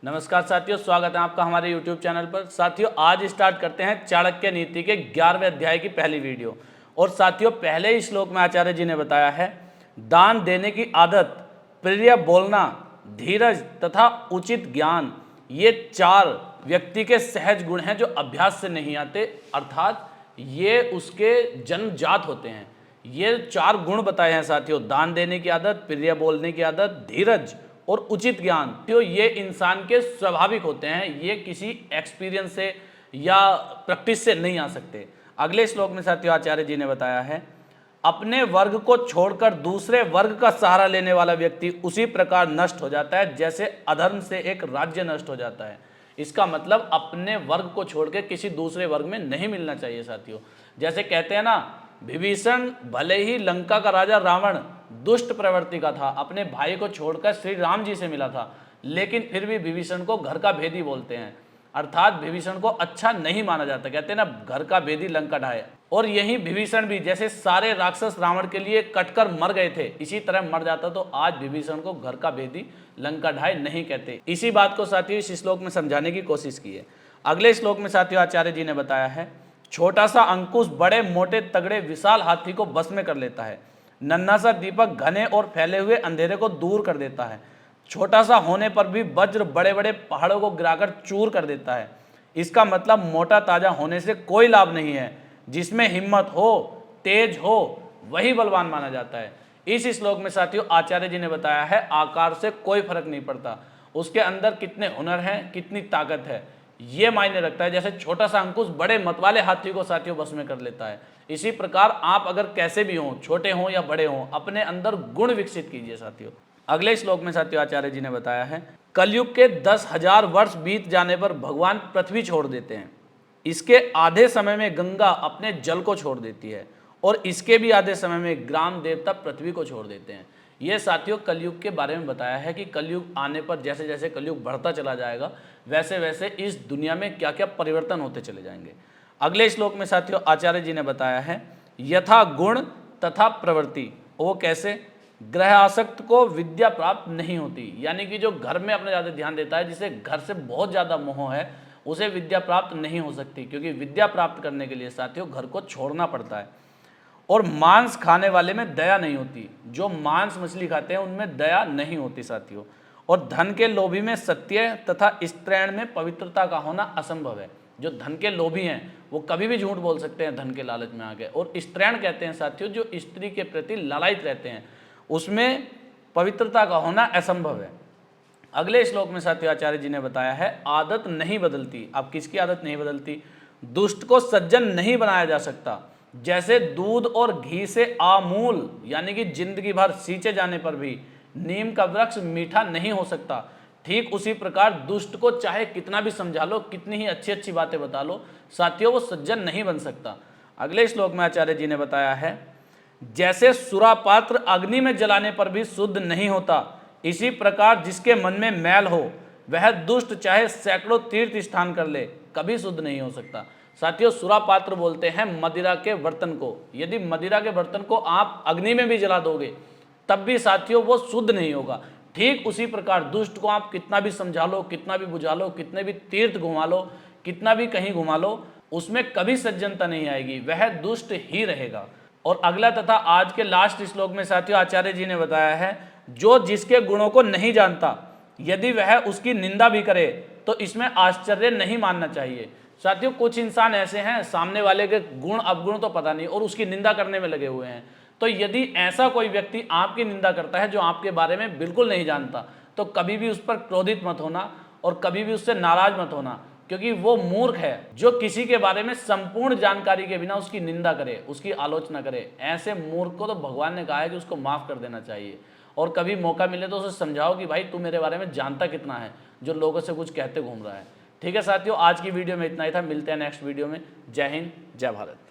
नमस्कार साथियों, स्वागत है आपका हमारे YouTube चैनल पर। साथियों, आज स्टार्ट करते हैं चाणक्य नीति के 11वें अध्याय की पहली वीडियो। और साथियों, पहले ही श्लोक में आचार्य जी ने बताया है, दान देने की आदत, प्रिय बोलना, धीरज तथा उचित ज्ञान, ये 4 व्यक्ति के सहज गुण हैं जो अभ्यास से नहीं आते, अर्थात ये उसके जन्मजात होते हैं। ये 4 गुण बताए हैं साथियों, दान देने की आदत, प्रिय बोलने की आदत, धीरज और उचित ज्ञान। तो ये इंसान के स्वाभाविक होते हैं, ये किसी एक्सपीरियंस से या प्रैक्टिस से नहीं आ सकते। अगले श्लोक में साथियों आचार्य जी ने बताया है, अपने वर्ग को छोड़कर दूसरे वर्ग का सहारा लेने वाला व्यक्ति उसी प्रकार नष्ट हो जाता है जैसे अधर्म से एक राज्य नष्ट हो जाता है। इसका मतलब अपने वर्ग को छोड़ के किसी दूसरे वर्ग में नहीं मिलना चाहिए साथियों। जैसे कहते हैं ना, विभीषण भले ही लंका का राजा रावण दुष्ट प्रवृत्ति का था, अपने भाई को छोड़कर श्री राम जी से मिला था, लेकिन फिर भी विभीषण को घर का भेदी बोलते हैं, अर्थात विभीषण को अच्छा नहीं माना जाता। कहते हैं ना, घर का भेदी लंका ढाए। और यही विभीषण भी जैसे सारे राक्षस रावण के लिए कटकर मर गए थे, इसी तरह मर जाता तो आज विभीषण को घर का भेदी लंका ढाए नहीं कहते। इसी बात को साथियों इस श्लोक में समझाने की कोशिश की है। अगले श्लोक में साथियों आचार्य जी ने बताया है, छोटा सा अंकुश बड़े मोटे तगड़े विशाल हाथी को बस में कर लेता है, नन्हा सा दीपक घने और फैले हुए अंधेरे को दूर कर देता है, छोटा सा होने पर भी वज्र बड़े बड़े पहाड़ों को गिराकर चूर कर देता है। इसका मतलब मोटा ताजा होने से कोई लाभ नहीं है, जिसमें हिम्मत हो, तेज हो, वही बलवान माना जाता है। इस श्लोक में साथियों आचार्य जी ने बताया है, आकार से कोई फर्क नहीं पड़ता, उसके अंदर कितने हुनर हैं, कितनी ताकत है, ये मायने रखता है। जैसे छोटा सा अंकुश बड़े मत वाले हाथी को साथियों बस में कर लेता है, इसी प्रकार आप अगर कैसे भी हों, छोटे हों या बड़े हों, अपने अंदर गुण विकसित कीजिए साथियों। अगले श्लोक में साथियों आचार्य जी ने बताया है, कलयुग के 10,000 वर्ष बीत जाने पर भगवान पृथ्वी छोड़ देते हैं। इसके आधे समय में गंगा अपने जल को छोड़ देती है और इसके भी आधे समय में ग्राम देवता पृथ्वी को छोड़ देते हैं। ये साथियों कलयुग के बारे में बताया है कि कलयुग आने पर जैसे जैसे कलयुग बढ़ता चला जाएगा, वैसे वैसे इस दुनिया में क्या क्या परिवर्तन होते चले जाएंगे। अगले श्लोक में साथियों आचार्य जी ने बताया है, यथा गुण तथा प्रवृत्ति। वो कैसे? ग्रह आसक्त को विद्या प्राप्त नहीं होती, यानी कि जो घर में अपना ज़्यादा ध्यान देता है, जिसे घर से बहुत ज़्यादा मोह है, उसे विद्या प्राप्त नहीं हो सकती, क्योंकि विद्या प्राप्त करने के लिए साथियों घर को छोड़ना पड़ता है। और मांस खाने वाले में दया नहीं होती, जो मांस मछली खाते हैं उनमें दया नहीं होती साथियों। और धन के लोभी में सत्य तथा स्त्रैण में पवित्रता का होना असंभव है। जो धन के लोभी हैं वो कभी भी झूठ बोल सकते हैं धन के लालच में आके। और स्त्रैण कहते हैं साथियों जो स्त्री के प्रति लालायित रहते हैं, उसमें पवित्रता का होना असंभव है। अगले श्लोक में साथियों आचार्य जी ने बताया है, आदत नहीं बदलती। अब किसकी आदत नहीं बदलती? दुष्ट को सज्जन नहीं बनाया जा सकता। जैसे दूध और घी से आमूल यानी कि जिंदगी भर सींचे जाने पर भी नीम का वृक्ष मीठा नहीं हो सकता, ठीक उसी प्रकार दुष्ट को चाहे कितना भी समझा लो, कितनी ही अच्छी अच्छी बातें बता लो, साथियों वो सज्जन नहीं बन सकता। अगले श्लोक में आचार्य जी ने बताया है, जैसे सुरापात्र अग्नि में जलाने पर भी शुद्ध नहीं होता, इसी प्रकार जिसके मन में मैल हो वह दुष्ट चाहे सैकड़ों तीर्थ स्थान कर ले, कभी शुद्ध नहीं हो सकता। साथियों सुरापात्र बोलते हैं मदिरा के बर्तन को। यदि मदिरा के बर्तन को आप अग्नि में भी जला दोगे तब भी साथियों वो शुद्ध नहीं होगा। ठीक उसी प्रकार दुष्ट को आप कितना भी समझा लो, कितना भी बुझा लो, कितने भी तीर्थ घुमा लो, कितना भी कहीं घुमा लो, उसमें कभी सज्जनता नहीं आएगी, वह दुष्ट ही रहेगा। और अगला तथा आज के लास्ट श्लोक में साथियों आचार्य जी ने बताया है, जो जिसके गुणों को नहीं जानता यदि वह उसकी निंदा भी करे तो इसमें आश्चर्य नहीं मानना चाहिए। साथियों कुछ इंसान ऐसे हैं, सामने वाले के गुण अवगुण तो पता नहीं और उसकी निंदा करने में लगे हुए हैं। तो यदि ऐसा कोई व्यक्ति आपकी निंदा करता है जो आपके बारे में बिल्कुल नहीं जानता, तो कभी भी उस पर क्रोधित मत होना और कभी भी उससे नाराज मत होना, क्योंकि वो मूर्ख है जो किसी के बारे में संपूर्ण जानकारी के बिना उसकी निंदा करे, उसकी आलोचना करे। ऐसे मूर्ख को तो भगवान ने कहा है कि उसको माफ कर देना चाहिए। और कभी मौका मिले तो उसे समझाओ कि भाई तू मेरे बारे में जानता कितना है, जो लोगों से कुछ कहते घूम रहा है। ठीक है साथियों, आज की वीडियो में इतना ही था। मिलते हैं नेक्स्ट वीडियो में। जय हिंद, जय भारत।